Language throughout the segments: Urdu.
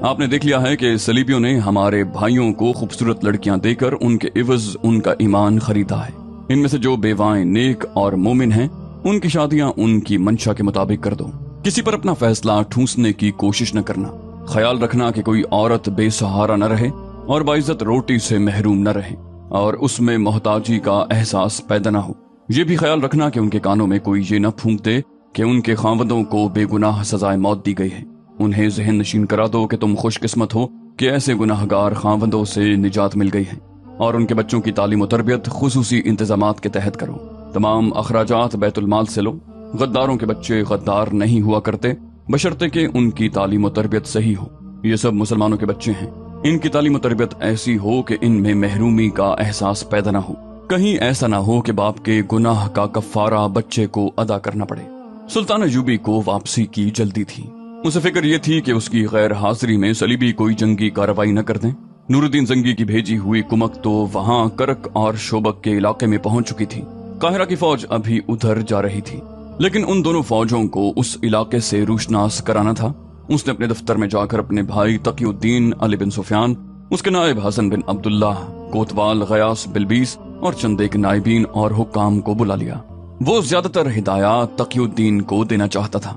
آپ نے دیکھ لیا ہے کہ صلیبیوں نے ہمارے بھائیوں کو خوبصورت لڑکیاں دے کر ان کے عوض ان کا ایمان خریدا ہے۔ ان میں سے جو بیوائیں نیک اور مومن ہیں ان کی شادیاں ان کی منشا کے مطابق کر دو۔ کسی پر اپنا فیصلہ ٹھونسنے کی کوشش نہ کرنا۔ خیال رکھنا کہ کوئی عورت بے سہارا نہ رہے اور باعزت روٹی سے محروم نہ رہے اور اس میں محتاجی کا احساس پیدا نہ ہو۔ یہ بھی خیال رکھنا کہ ان کے کانوں میں کوئی یہ نہ پھونک دے کہ ان کے خاوندوں کو بے گناہ سزائے موت دی گئی ہے۔ انہیں ذہن نشین کرا دو کہ تم خوش قسمت ہو کہ ایسے گناہگار خاوندوں سے نجات مل گئی ہے، اور ان کے بچوں کی تعلیم و تربیت خصوصی انتظامات کے تحت کرو۔ تمام اخراجات بیت المال سے لو۔ غداروں کے بچے غدار نہیں ہوا کرتے بشرطے کہ ان کی تعلیم و تربیت صحیح ہو۔ یہ سب مسلمانوں کے بچے ہیں، ان کی تعلیم و تربیت ایسی ہو کہ ان میں محرومی کا احساس پیدا نہ ہو۔ کہیں ایسا نہ ہو کہ باپ کے گناہ کا کفارہ بچے کو ادا کرنا پڑے۔ سلطان ایوبی کو واپسی کی جلدی تھی۔ اسے فکر یہ تھی کہ اس کی غیر حاضری میں صلیبی کوئی جنگی کارروائی نہ کر دیں۔ نور الدین زنگی کی بھیجی ہوئی کمک تو وہاں کرک اور شوبک کے علاقے میں پہنچ چکی تھی۔ قاہرہ کی فوج ابھی ادھر جا رہی تھی، لیکن ان دونوں فوجوں کو اس علاقے سے روشناس کرانا تھا۔ اس نے اپنے دفتر میں جا کر اپنے بھائی تقی الدین علی بن سفیان، اس کے نائب حسن بن عبداللہ، کوتوال غیاس بلبیس اور چند ایک نائبین اور حکام کو بلا لیا۔ وہ زیادہ تر ہدایات تقی الدین کو دینا چاہتا تھا۔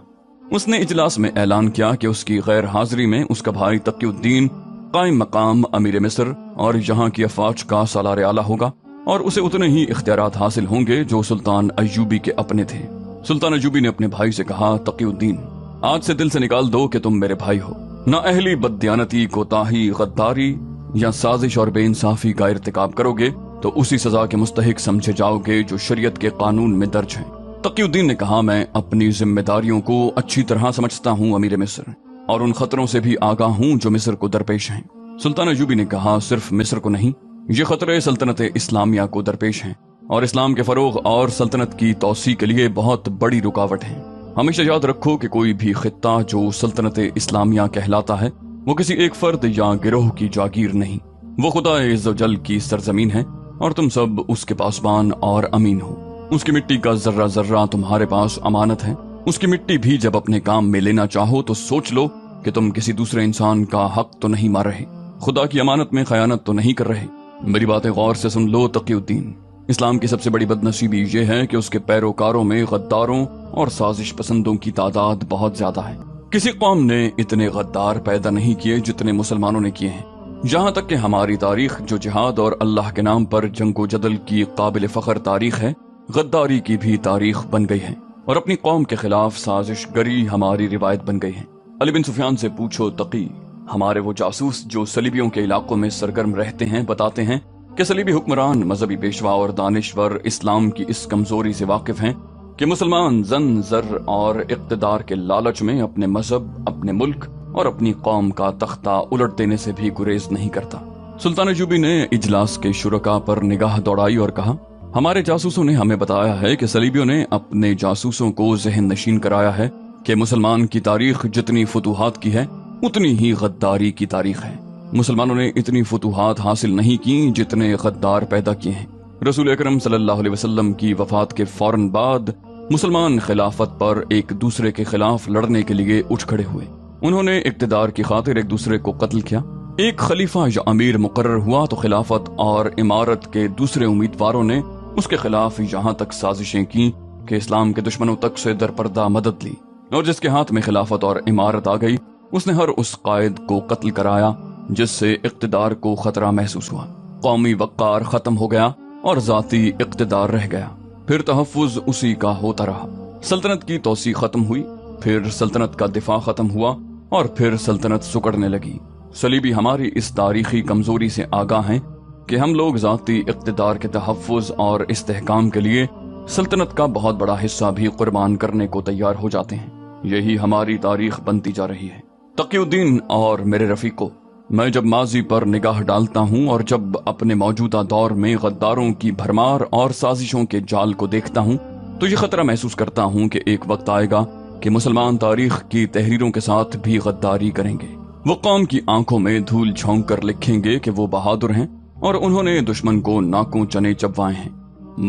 اس نے اجلاس میں اعلان کیا کہ اس کی غیر حاضری میں اس کا بھائی تقی الدین قائم مقام امیر مصر اور یہاں کی افواج کا سالار اعلیٰ ہوگا، اور اسے اتنے ہی اختیارات حاصل ہوں گے جو سلطان ایوبی کے اپنے تھے۔ سلطان ایوبی نے اپنے بھائی سے کہا، تقی الدین، آج سے دل سے نکال دو کہ تم میرے بھائی ہو۔ نہ اہلی بددیانتی، کوتاہی، غداری یا سازش اور بے انصافی کا ارتکاب کرو گے تو اسی سزا کے مستحق سمجھے جاؤ گے جو شریعت کے قانون میں درج ہیں۔ تقی الدین نے کہا، میں اپنی ذمہ داریوں کو اچھی طرح سمجھتا ہوں امیر مصر، اور ان خطروں سے بھی آگاہ ہوں جو مصر کو درپیش ہیں۔ سلطان ایوبی نے کہا، صرف مصر کو نہیں، یہ خطرے سلطنت اسلامیہ کو درپیش ہیں اور اسلام کے فروغ اور سلطنت کی توسیع کے لیے بہت بڑی رکاوٹ ہیں۔ ہمیشہ یاد رکھو کہ کوئی بھی خطہ جو سلطنت اسلامیہ کہلاتا ہے وہ کسی ایک فرد یا گروہ کی جاگیر نہیں، وہ خدا عز و جل کی سرزمین ہے، اور تم سب اس کے پاسبان اور امین ہو۔ اس کی مٹی کا ذرہ ذرہ تمہارے پاس امانت ہے۔ اس کی مٹی بھی جب اپنے کام میں لینا چاہو تو سوچ لو کہ تم کسی دوسرے انسان کا حق تو نہیں مار رہے، خدا کی امانت میں خیانت تو نہیں کر رہے۔ میری باتیں غور سے سن لو تقی الدین۔ اسلام کی سب سے بڑی بدنصیبی یہ ہے کہ اس کے پیروکاروں میں غداروں اور سازش پسندوں کی تعداد بہت زیادہ ہے۔ کسی قوم نے اتنے غدار پیدا نہیں کیے جتنے مسلمانوں نے کیے ہیں۔ یہاں تک کہ ہماری تاریخ جو جہاد اور اللہ کے نام پر جنگ و جدل کی قابل فخر تاریخ ہے، غداری کی بھی تاریخ بن گئی ہے، اور اپنی قوم کے خلاف سازش گری ہماری روایت بن گئی ہے۔ علی بن سفیان سے پوچھو تقی، ہمارے وہ جاسوس جو صلیبیوں کے علاقوں میں سرگرم رہتے ہیں بتاتے ہیں کہ صلیبی حکمران، مذہبی پیشوا اور دانشور اسلام کی اس کمزوری سے واقف ہیں کہ مسلمان زن، زر اور اقتدار کے لالچ میں اپنے مذہب، اپنے ملک اور اپنی قوم کا تختہ الٹ دینے سے بھی گریز نہیں کرتا۔ سلطان ایوبی نے اجلاس کے شرکاء پر نگاہ دوڑائی اور کہا، ہمارے جاسوسوں نے ہمیں بتایا ہے کہ صلیبیوں نے اپنے جاسوسوں کو ذہن نشین کرایا ہے کہ مسلمان کی تاریخ جتنی فتوحات کی ہے اتنی ہی غداری کی تاریخ ہے۔ مسلمانوں نے اتنی فتوحات حاصل نہیں کی جتنے غدار پیدا کیے ہیں۔ رسول اکرم صلی اللہ علیہ وسلم کی وفات کے فوراً بعد مسلمان خلافت پر ایک دوسرے کے خلاف لڑنے کے لیے اٹھ کھڑے ہوئے۔ انہوں نے اقتدار کی خاطر ایک دوسرے کو قتل کیا۔ ایک خلیفہ یا امیر مقرر ہوا تو خلافت اور امارت کے دوسرے امیدواروں نے اس کے خلاف یہاں تک سازشیں کی کہ اسلام کے دشمنوں تک سے درپردہ مدد لی، اور جس کے ہاتھ میں خلافت اور امارت آ گئی اس نے ہر اس قائد کو قتل کرایا جس سے اقتدار کو خطرہ محسوس ہوا۔ قومی وقار ختم ہو گیا اور ذاتی اقتدار رہ گیا، پھر تحفظ اسی کا ہوتا رہا۔ سلطنت کی توسیع ختم ہوئی، پھر سلطنت کا دفاع ختم ہوا، اور پھر سلطنت سکڑنے لگی۔ صلیبی ہماری اس تاریخی کمزوری سے آگاہ ہیں کہ ہم لوگ ذاتی اقتدار کے تحفظ اور استحکام کے لیے سلطنت کا بہت بڑا حصہ بھی قربان کرنے کو تیار ہو جاتے ہیں۔ یہی ہماری تاریخ بنتی جا رہی ہے۔ تقی الدین اور میرے رفیقو، میں جب ماضی پر نگاہ ڈالتا ہوں اور جب اپنے موجودہ دور میں غداروں کی بھرمار اور سازشوں کے جال کو دیکھتا ہوں تو یہ خطرہ محسوس کرتا ہوں کہ ایک وقت آئے گا کہ مسلمان تاریخ کی تحریروں کے ساتھ بھی غداری کریں گے۔ وہ قوم کی آنکھوں میں دھول جھونک کر لکھیں گے کہ وہ بہادر ہیں اور انہوں نے دشمن کو ناکوں چنے چبوائے ہیں،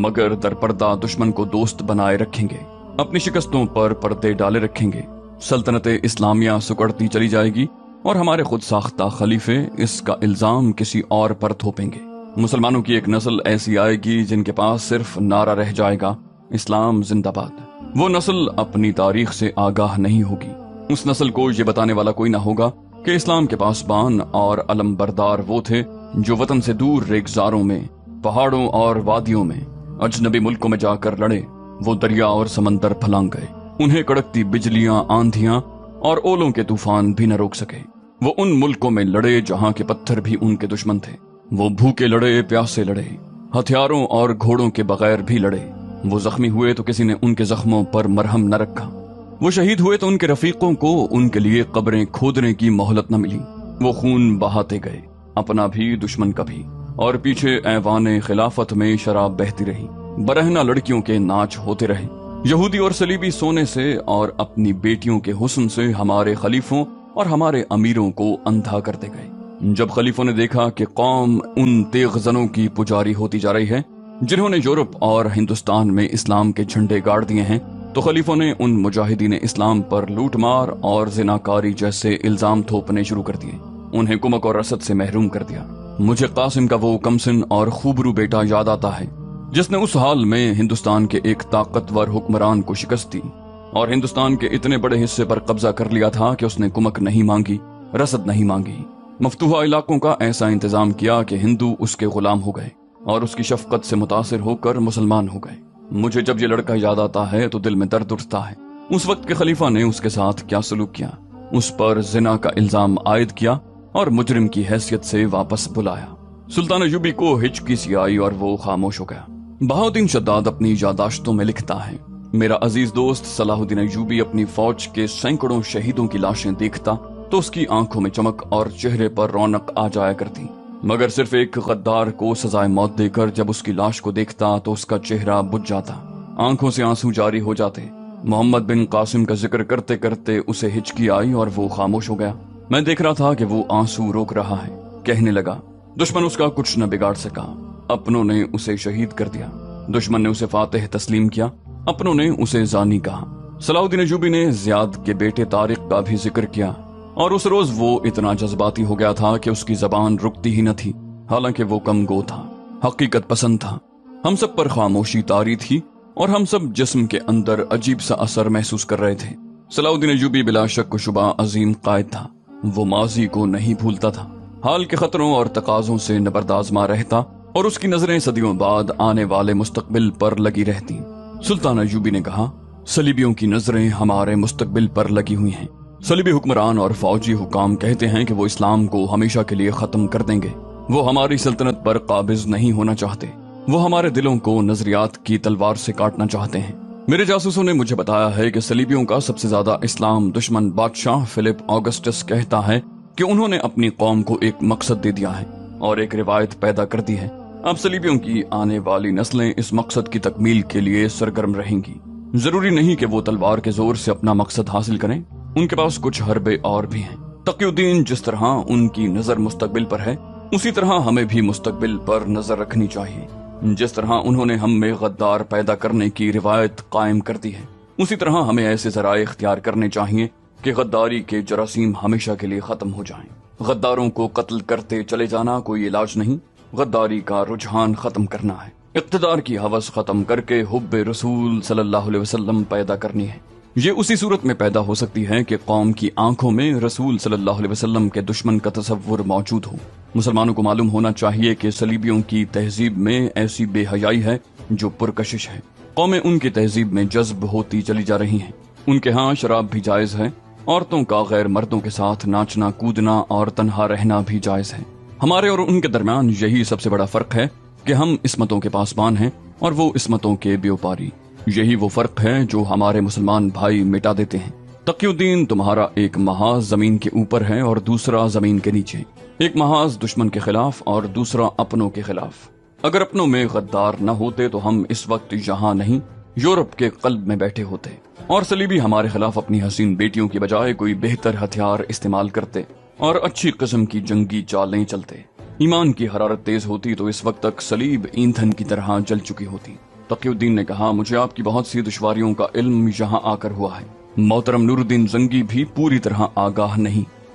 مگر درپردہ دشمن کو دوست بنائے رکھیں گے، اپنی شکستوں پر پردے ڈالے رکھیں گے۔ سلطنت اسلامیہ سکڑتی چلی جائے گی اور ہمارے خود ساختہ خلیفے اس کا الزام کسی اور پر تھوپیں گے۔ مسلمانوں کی ایک نسل ایسی آئے گی جن کے پاس صرف نعرہ رہ جائے گا، اسلام زندہ باد۔ وہ نسل اپنی تاریخ سے آگاہ نہیں ہوگی۔ اس نسل کو یہ بتانے والا کوئی نہ ہوگا کہ اسلام کے پاسبان اور علم بردار وہ تھے جو وطن سے دور ریگزاروں میں، پہاڑوں اور وادیوں میں، اجنبی ملکوں میں جا کر لڑے۔ وہ دریا اور سمندر پھلانگ گئے، انہیں کڑکتی بجلیاں، آندھیاں اور اولوں کے طوفان بھی نہ روک سکے۔ وہ ان ملکوں میں لڑے جہاں کے پتھر بھی ان کے دشمن تھے۔ وہ بھوکے لڑے، پیاسے لڑے، ہتھیاروں اور گھوڑوں کے بغیر بھی لڑے۔ وہ زخمی ہوئے تو کسی نے ان کے زخموں پر مرہم نہ رکھا۔ وہ شہید ہوئے تو ان کے رفیقوں کو ان کے لیے قبریں کھودنے کی مہلت نہ ملی۔ وہ خون بہاتے گئے، اپنا بھی دشمن کا بھی، اور پیچھے ایوان خلافت میں شراب بہتی رہی، برہنہ لڑکیوں کے ناچ ہوتے رہے۔ یہودی اور صلیبی سونے سے اور اپنی بیٹیوں کے حسن سے ہمارے خلیفوں اور ہمارے امیروں کو اندھا کرتے گئے۔ جب خلیفوں نے دیکھا کہ قوم ان تیغ زنوں کی پجاری ہوتی جا رہی ہے جنہوں نے یورپ اور ہندوستان میں اسلام کے جھنڈے گاڑ دیے ہیں، تو خلیفوں نے ان مجاہدین اسلام پر لوٹ مار اور زناکاری جیسے الزام تھوپنے شروع کر دیے، انہیں کمک اور رسد سے محروم کر دیا۔ مجھے قاسم کا وہ کمسن اور خوبرو بیٹا یاد آتا ہے جس نے اس حال میں ہندوستان کے ایک طاقتور حکمران کو شکست دی اور ہندوستان کے اتنے بڑے حصے پر قبضہ کر لیا تھا کہ اس نے کمک نہیں مانگی، رسد نہیں مانگی، مفتوحہ علاقوں کا ایسا انتظام کیا کہ ہندو اس کے غلام ہو گئے اور اس کی شفقت سے متاثر ہو کر مسلمان ہو گئے۔ مجھے جب یہ لڑکا یاد آتا ہے تو دل میں درد اٹھتا ہے۔ اس وقت کے خلیفہ نے اس کے ساتھ کیا سلوک کیا، اس پر زنا کا الزام عائد کیا اور مجرم کی حیثیت سے واپس بلایا۔ سلطان ایوبی کو ہچکی سی آئی اور وہ خاموش ہو گیا۔ بہاؤالدین شداد اپنی یادداشتوں میں لکھتا ہے، میرا عزیز دوست صلاح الدین ایوبی اپنی فوج کے سینکڑوں شہیدوں کی لاشیں دیکھتا تو اس کی آنکھوں میں چمک اور چہرے پر رونق آ جایا کرتی، مگر صرف ایک غدار کو سزائے موت دے کر جب اس کی لاش کو دیکھتا تو اس کا چہرہ بجھ جاتا، آنکھوں سے آنسو جاری ہو جاتے۔ محمد بن قاسم کا ذکر کرتے کرتے اسے ہچکی آئی اور وہ خاموش ہو گیا۔ میں دیکھ رہا تھا کہ وہ آنسو روک رہا ہے۔ کہنے لگا، دشمن اس کا کچھ نہ بگاڑ سکا، اپنوں نے اسے شہید کر دیا۔ دشمن نے اسے فاتح تسلیم کیا، اپنوں نے اسے زانی کہا۔ صلاح الدین ایوبی نے زیاد کے بیٹے طارق کا بھی ذکر کیا، اور اس روز وہ اتنا جذباتی ہو گیا تھا کہ اس کی زبان رکتی ہی نہ تھی، حالانکہ وہ کم گو تھا، حقیقت پسند تھا۔ ہم سب پر خاموشی طاری تھی اور ہم سب جسم کے اندر عجیب سا اثر محسوس کر رہے تھے۔ صلاح الدین ایوبی بلا شک و شبہ عظیم قائد تھا، وہ ماضی کو نہیں بھولتا تھا، حال کے خطروں اور تقاضوں سے نبردآزما رہتا اور اس کی نظریں صدیوں بعد آنے والے مستقبل پر لگی رہتی۔ سلطان ایوبی نے کہا، صلیبیوں کی نظریں ہمارے مستقبل پر لگی ہوئی ہیں۔ صلیبی حکمران اور فوجی حکام کہتے ہیں کہ وہ اسلام کو ہمیشہ کے لیے ختم کر دیں گے، وہ ہماری سلطنت پر قابض نہیں ہونا چاہتے، وہ ہمارے دلوں کو نظریات کی تلوار سے کاٹنا چاہتے ہیں۔ میرے جاسوسوں نے مجھے بتایا ہے کہ صلیبیوں کا سب سے زیادہ اسلام دشمن بادشاہ فلپ آگسٹس کہتا ہے کہ انہوں نے اپنی قوم کو ایک مقصد دے دیا ہے اور ایک روایت پیدا کر دی ہے۔ اب صلیبیوں کی آنے والی نسلیں اس مقصد کی تکمیل کے لیے سرگرم رہیں گی۔ ضروری نہیں کہ وہ تلوار کے زور سے اپنا مقصد حاصل کریں، ان کے پاس کچھ حربے اور بھی ہیں۔ تقی الدین جس طرح ان کی نظر مستقبل پر ہے، اسی طرح ہمیں بھی مستقبل پر نظر رکھنی چاہیے۔ جس طرح انہوں نے ہم میں غدار پیدا کرنے کی روایت قائم کر دی ہے، اسی طرح ہمیں ایسے ذرائع اختیار کرنے چاہیے کہ غداری کے جراثیم ہمیشہ کے لیے ختم ہو جائیں۔ غداروں کو قتل کرتے چلے جانا کوئی علاج نہیں، غداری کا رجحان ختم کرنا ہے، اقتدار کی ہوس ختم کر کے حب رسول صلی اللہ علیہ وسلم پیدا کرنی ہے۔ یہ اسی صورت میں پیدا ہو سکتی ہے کہ قوم کی آنکھوں میں رسول صلی اللہ علیہ وسلم کے دشمن کا تصور موجود ہو۔ مسلمانوں کو معلوم ہونا چاہیے کہ صلیبیوں کی تہذیب میں ایسی بے حیائی ہے جو پرکشش ہے۔ قومیں ان کی تہذیب میں جذب ہوتی چلی جا رہی ہیں۔ ان کے ہاں شراب بھی جائز ہے، عورتوں کا غیر مردوں کے ساتھ ناچنا کودنا اور تنہا رہنا بھی جائز ہے۔ ہمارے اور ان کے درمیان یہی سب سے بڑا فرق ہے کہ ہم عصمتوں کے پاسبان ہیں اور وہ عصمتوں کے بیوپاری۔ یہی وہ فرق ہے جو ہمارے مسلمان بھائی مٹا دیتے ہیں۔ تقی الدین تمہارا ایک محاذ زمین کے اوپر ہے اور دوسرا زمین کے نیچے، ایک محاذ دشمن کے خلاف اور دوسرا اپنوں کے خلاف۔ اگر اپنوں میں غدار نہ ہوتے تو ہم اس وقت یہاں نہیں، یورپ کے قلب میں بیٹھے ہوتے، اور صلیبی ہمارے خلاف اپنی حسین بیٹیوں کی بجائے کوئی بہتر ہتھیار استعمال کرتے اور اچھی قسم کی جنگی چالیں چلتے۔ ایمان کی حرارت تیز ہوتی تو اس وقت تک صلیب ایندھن کی طرح جل چکی ہوتی۔ تقی الدین نے کہا، مجھے آپ کی بہت سی دشواریوں کا علم یہاں آ کر ہوا ہے۔ محترم نور الدین زنگی بھی پوری طرح آگاہ نہیں۔